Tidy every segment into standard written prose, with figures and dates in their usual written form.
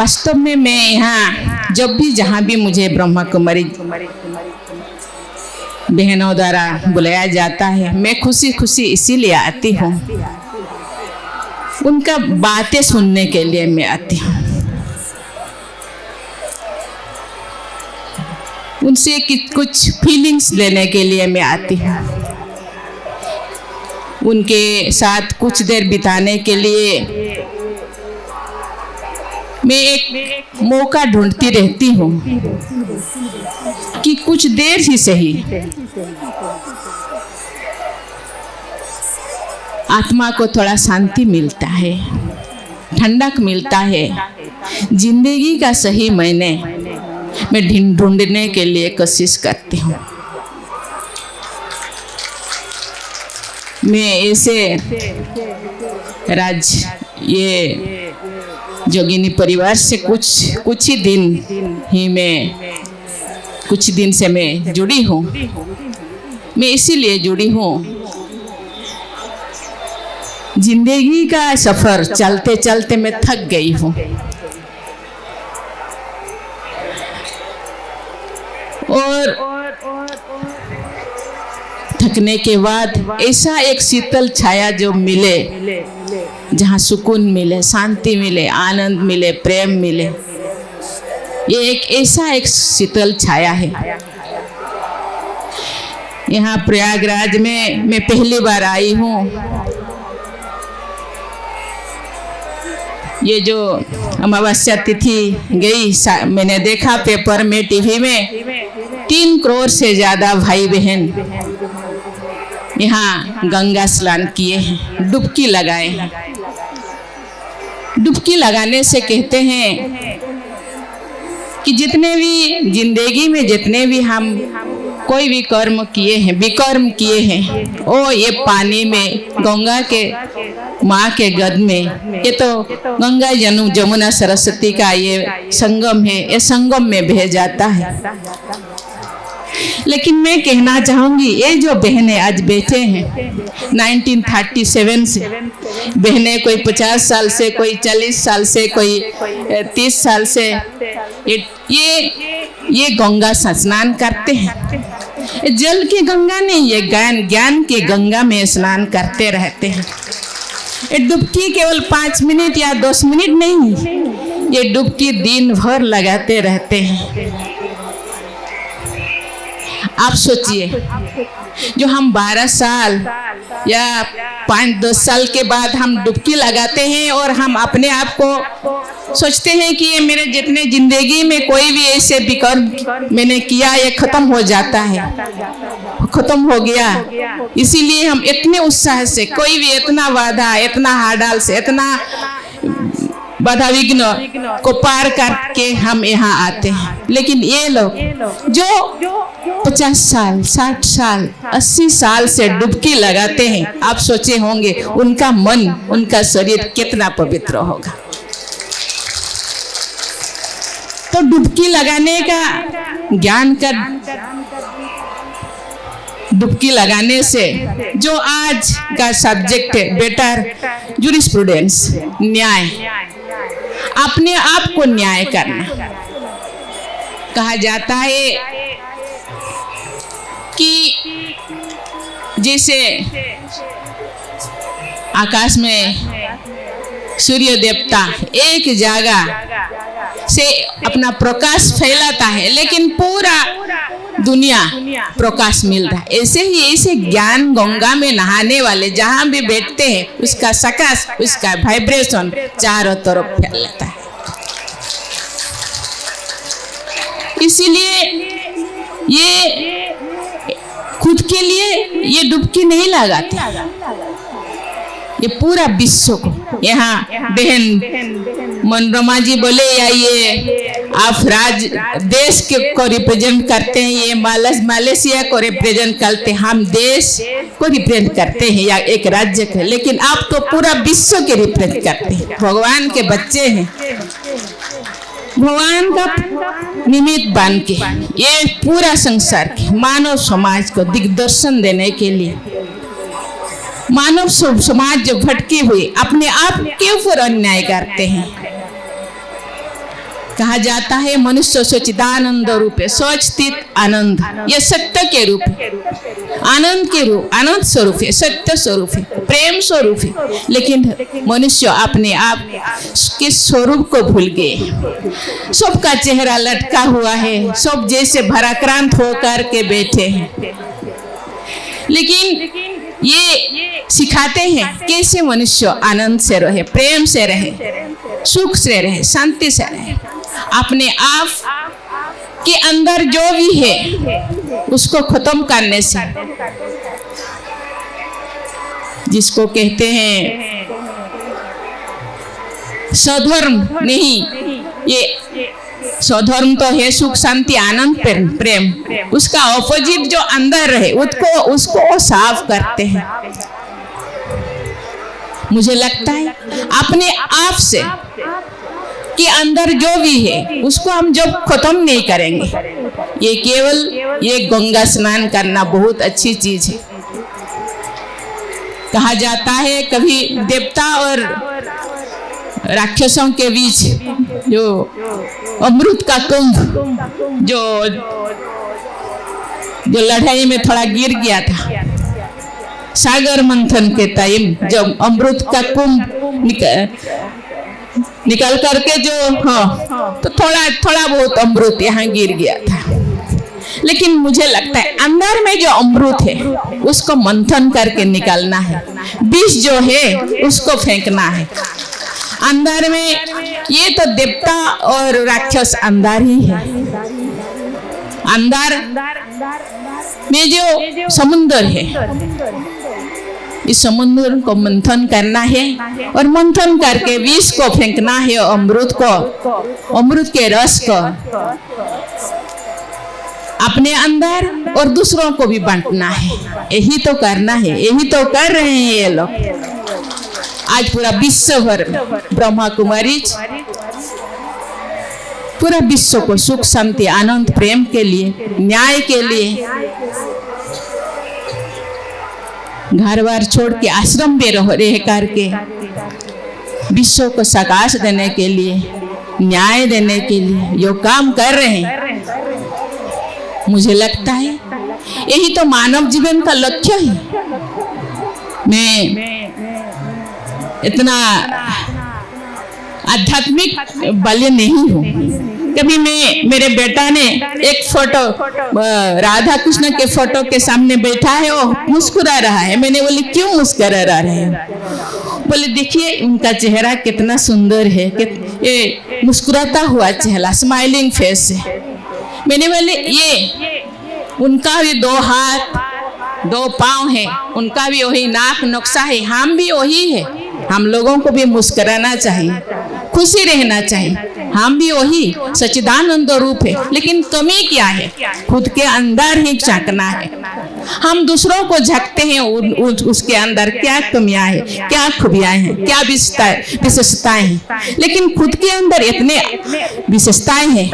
वास्तव में मैं यहाँ जब भी जहाँ भी मुझे ब्रह्मा कुमारी बहनों द्वारा बुलाया जाता है, मैं खुशी खुशी इसीलिए आती हूँ, उनका बातें सुनने के लिए मैं आती हूँ, उनसे कुछ फीलिंग्स लेने के लिए मैं आती हूँ, उनके साथ कुछ देर बिताने के लिए मैं एक मौका ढूंढती रहती हूँ कि कुछ देर ही सही आत्मा को थोड़ा शांति मिलता है, ठंडक मिलता है। जिंदगी का सही मायने मैं ढूंढने के लिए कोशिश करती हूँ। मैं ऐसे ये जोगिनी परिवार से कुछ ही दिन से मैं जुड़ी हूँ। मैं इसीलिए जुड़ी हूँ, जिंदगी का सफर चलते चलते मैं थक गई हूँ और थकने के बाद ऐसा एक शीतल छाया जो मिले, जहाँ सुकून मिले, शांति मिले, आनंद मिले, प्रेम मिले, ये एक शीतल छाया है। यहाँ प्रयागराज में मैं पहली बार आई हूँ। ये जो अमावस्या तिथि गई, मैंने देखा पेपर में, टीवी में 3 करोड़ से ज़्यादा भाई बहन यहाँ गंगा स्नान किए हैं, डुबकी लगाए हैं। डुबकी लगाने से कहते हैं कि जितने भी जिंदगी में जितने भी हम कोई भी कर्म किए हैं, विकर्म किए हैं, वो ये पानी में गंगा के माँ के गद में, ये तो गंगा जमुना सरस्वती का ये संगम है, ये संगम में बह जाता है। लेकिन मैं कहना चाहूँगी, ये जो बहनें आज बैठे हैं 1937 से, बहनें कोई 50 साल से, कोई 40 साल से, कोई 30 साल से ये गंगा स्नान करते हैं। जल की गंगा नहीं, ये ज्ञान के गंगा में स्नान करते रहते हैं। ये डुबकी केवल 5 मिनट या 10 मिनट नहीं, ये डुबकी दिन भर लगाते रहते हैं। आप सोचिए, जो हम 12 साल या 5-10 साल के बाद हम डुबकी लगाते हैं और हम अपने आप को सोचते हैं कि ये मेरे जितने जिंदगी में कोई भी ऐसे विकर्म मैंने किया, ये खत्म हो जाता है, खत्म हो गया। इसीलिए हम इतने उत्साह से, कोई भी इतना बाधा, इतना हाडाल से, इतना बाधा विघ्न को पार करके हम यहाँ आते हैं। लेकिन ये लोग जो 50 साल, 60 साल, 80 साल से डुबकी लगाते हैं, आप सोचे होंगे उनका मन, उनका शरीर कितना पवित्र होगा। तो डुबकी लगाने का ज्ञान कर, डुबकी लगाने से जो आज का सब्जेक्ट है बेटर जूरिस्प्रूडेंस, न्याय, अपने आप को न्याय करना। कहा जाता है कि जैसे आकाश में सूर्य देवता एक जगह से अपना प्रकाश फैलाता है, लेकिन पूरा दुनिया प्रकाश मिल रहा है। ऐसे ही ऐसे ज्ञान गंगा में नहाने वाले जहाँ भी बैठते हैं, उसका प्रकाश, उसका वाइब्रेशन चारों तरफ फैल लेता है। इसीलिए ये खुद के लिए ये डुबकी नहीं लगाते, ये पूरा विश्व को। यहाँ बहन मनोरमा जी बोले, या ये आप देश को रिप्रेजेंट करते हैं, ये मलेशिया को रिप्रेजेंट करते हैं, हम देश को रिप्रेजेंट करते हैं या एक राज्य को, लेकिन आप तो पूरा विश्व के रिप्रेजेंट करते हैं। भगवान के बच्चे हैं, भगवान का निमित्त बन के ये पूरा संसार के मानव समाज को दिग्दर्शन देने के लिए, मानव समाज जो भटके हुए अपने आप के ऊपर अन्याय करते हैं, कहा जाता है मनुष्य सच्चिदानंद रूप है, सच्चित आनंद, ये सत्य के रूप है, आनंद के रूप, आनंद स्वरूप है, सत्य स्वरूप है, प्रेम स्वरूप है। लेकिन मनुष्य अपने आप के स्वरूप को भूल गए। सबका चेहरा लटका हुआ है, सब जैसे भराक्रांत होकर के बैठे हैं। लेकिन ये सिखाते हैं कैसे मनुष्य आनंद से रहे, प्रेम से रहे, सुख से रहे, शांति से रहे। अपने आप के अंदर जो भी है उसको खत्म करने से, जिसको कहते हैं स्वधर्म नहीं, ये स्वधर्म तो है सुख शांति आनंद प्रेम, उसका ऑपोजिट जो अंदर रहे उसको साफ करते हैं। मुझे लगता है अपने आप से कि अंदर जो भी है उसको हम जब खत्म नहीं करेंगे, ये केवल ये गंगा स्नान करना बहुत अच्छी चीज है। कहा जाता है कभी देवता और राक्षसों के बीच जो अमृत का कुंभ जो लड़ाई में थोड़ा गिर गया था, सागर मंथन के टाइम जब अमृत का कुंभ निकल करके जो तो थोड़ा बहुत अमृत यहाँ गिर गया था। लेकिन मुझे लगता है अंदर में जो अमृत है उसको मंथन करके निकालना है, विष जो है उसको फेंकना है। अंदर में ये तो देवता और राक्षस अंदर ही है, अंदर में जो समुद्र है, इस समुद्र को मंथन करना है और मंथन करके विष को फेंकना है, अमृत को, अमृत के रस को अपने अंदर और दूसरों को भी बांटना है। यही तो करना है, यही तो कर रहे हैं ये लोग। आज पूरा विश्व भर में ब्रह्मा कुमारी पूरा विश्व को सुख शांति आनंद प्रेम के लिए, न्याय के लिए घर बार छोड़ के आश्रम में रह करके विश्व को सकाश देने के लिए, न्याय देने के लिए जो काम कर रहे हैं, मुझे लगता है यही तो मानव जीवन का लक्ष्य है। मैं इतना आध्यात्मिक बल नहीं हूँ। कभी मेरे बेटा ने एक फोटो राधा कृष्ण के फोटो के सामने बैठा है, वो मुस्कुरा रहा है। मैंने बोली क्यों मुस्कुरा रहा है? बोले देखिए उनका चेहरा कितना सुंदर है, ये मुस्कुराता हुआ चेहरा, स्माइलिंग फेस है। मैंने बोले ये उनका भी दो हाथ दो पाँव है, उनका भी वही नाक नक्शा है, हम भी वही है। हम लोगों को भी मुस्कुराना चाहिए, खुशी रहना चाहिए। हम भी वही सच्चिदानंद रूप है, लेकिन कमी क्या है? खुद के अंदर ही झांकना है। हम दूसरों को झांकते हैं उसके अंदर क्या कमियां हैं, क्या खूबियां हैं, क्या विशेषताएं हैं, लेकिन खुद के अंदर इतने विशेषताएं हैं,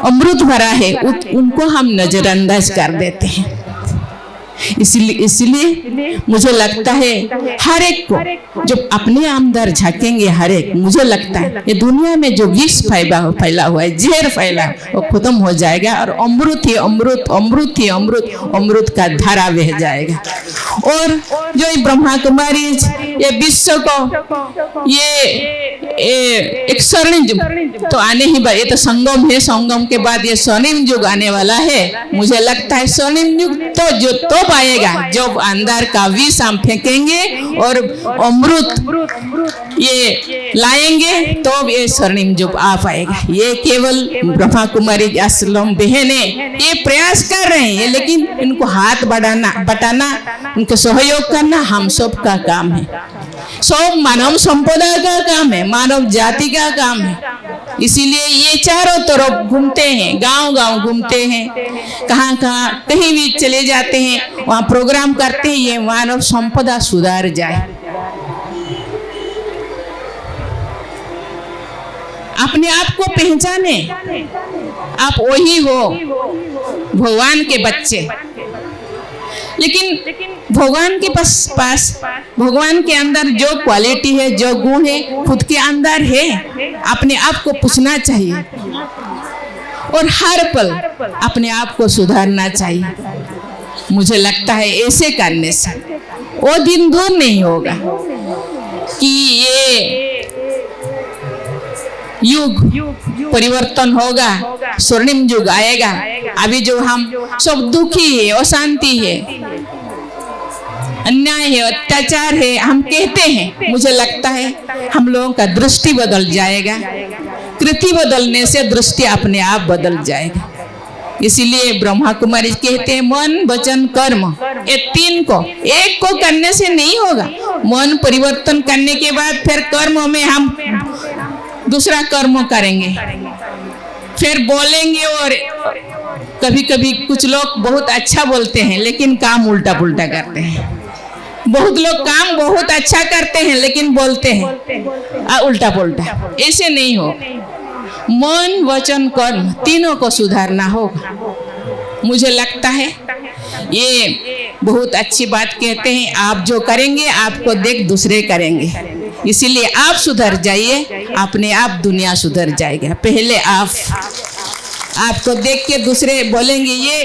अमृत भरा है, उनको हम नजरअंदाज कर देते हैं। इसलिए मुझे लगता है हर एक को जब अपने अंदर झांकेंगे, हर एक, मुझे लगता है ये दुनिया में जो विष फैला हुआ है, जहर फैला, वो खत्म हो जाएगा और अमृत ही अमृत, अमृत ही अमृत, अमृत का धारा बह जाएगा। और जो ये ब्रह्मा कुमारी ये विश्व को ये एक स्वर्णिम युग तो आने ही, ये तो संगम है, संगम के बाद ये स्वर्णिम युग आने वाला है। मुझे लगता है स्वर्णिम युग तो पाएगा जब अंदर का विष हम फेंकेंगे और अमृत ये लाएंगे, तो ये स्वर्णिम युग आ पाएगा। ये केवल ब्रह्मा कुमारी आश्रम बहने ये प्रयास कर रहे हैं, लेकिन इनको हाथ बटाना, उनको सहयोग करना हम सब का काम है। सब मानव संपदा का काम है, मानव जाति का काम है। इसीलिए ये चारों तरफ घूमते हैं, गांव-गांव घूमते हैं, कहाँ कहीं भी चले जाते हैं, वहाँ प्रोग्राम करते हैं, ये मानव संपदा सुधार जाए। अपने आप को पहचाने, आप वही हो, भगवान के बच्चे। लेकिन भगवान के पास भगवान के अंदर जो क्वालिटी है, जो गुण है, खुद के अंदर है। अपने आप को पूछना चाहिए और हर पल अपने आप को सुधारना चाहिए। मुझे लगता है ऐसे करने से वो दिन दूर नहीं होगा कि ये युग परिवर्तन होगा, स्वर्णिम युग आएगा। अभी जो हम सब दुखी है, अशांति है, अन्याय है, अत्याचार है, हम कहते हैं, मुझे लगता है हम लोगों का दृष्टि बदल जाएगा। कृति बदलने से दृष्टि अपने आप बदल जाएगा। इसीलिए ब्रह्मा कुमारी कहते हैं मन वचन कर्म, ये तीन को एक को करने से नहीं होगा। मन परिवर्तन करने के बाद फिर कर्म में हम दूसरा कर्म करेंगे, फिर बोलेंगे। और कभी कभी कुछ लोग बहुत अच्छा बोलते हैं लेकिन काम उल्टा पुल्टा करते हैं। बहुत लोग काम बहुत अच्छा करते हैं लेकिन बोलते हैं उल्टा पुल्टा। ऐसे नहीं हो। मन वचन कर्म तीनों को सुधारना होगा। मुझे लगता है ये बहुत अच्छी बात कहते हैं, आप जो करेंगे आपको देख दूसरे करेंगे। इसीलिए आप सुधर जाइए, अपने आप दुनिया सुधर जाएगा। पहले आपको देख के दूसरे बोलेंगे ये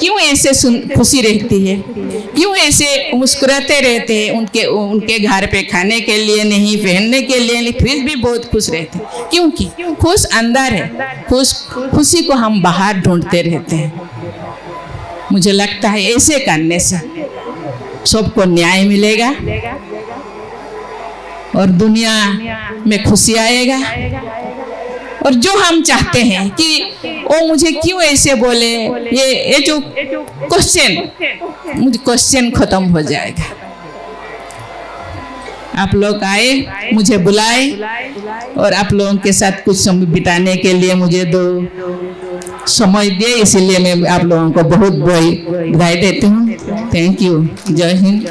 क्यों ऐसे खुशी रहती है, क्यों ऐसे मुस्कुराते रहते हैं, उनके घर पे खाने के लिए नहीं, पहनने के लिए नहीं, फिर भी बहुत खुश रहते हैं। क्योंकि खुश अंदर है, खुशी को हम बाहर ढूंढते रहते हैं। मुझे लगता है ऐसे करने से सबको न्याय मिलेगा और दुनिया में खुशी आएगा। और जो हम चाहते हैं कि वो मुझे क्यों ऐसे बोले, ये जो क्वेश्चन, मुझे क्वेश्चन खत्म हो जाएगा। आप लोग आए, मुझे बुलाए और आप लोगों के साथ कुछ समय बिताने के लिए मुझे दो समय दिए, इसीलिए मैं आप लोगों को बहुत बधाई देती हूँ। Thank you. जय हिंद।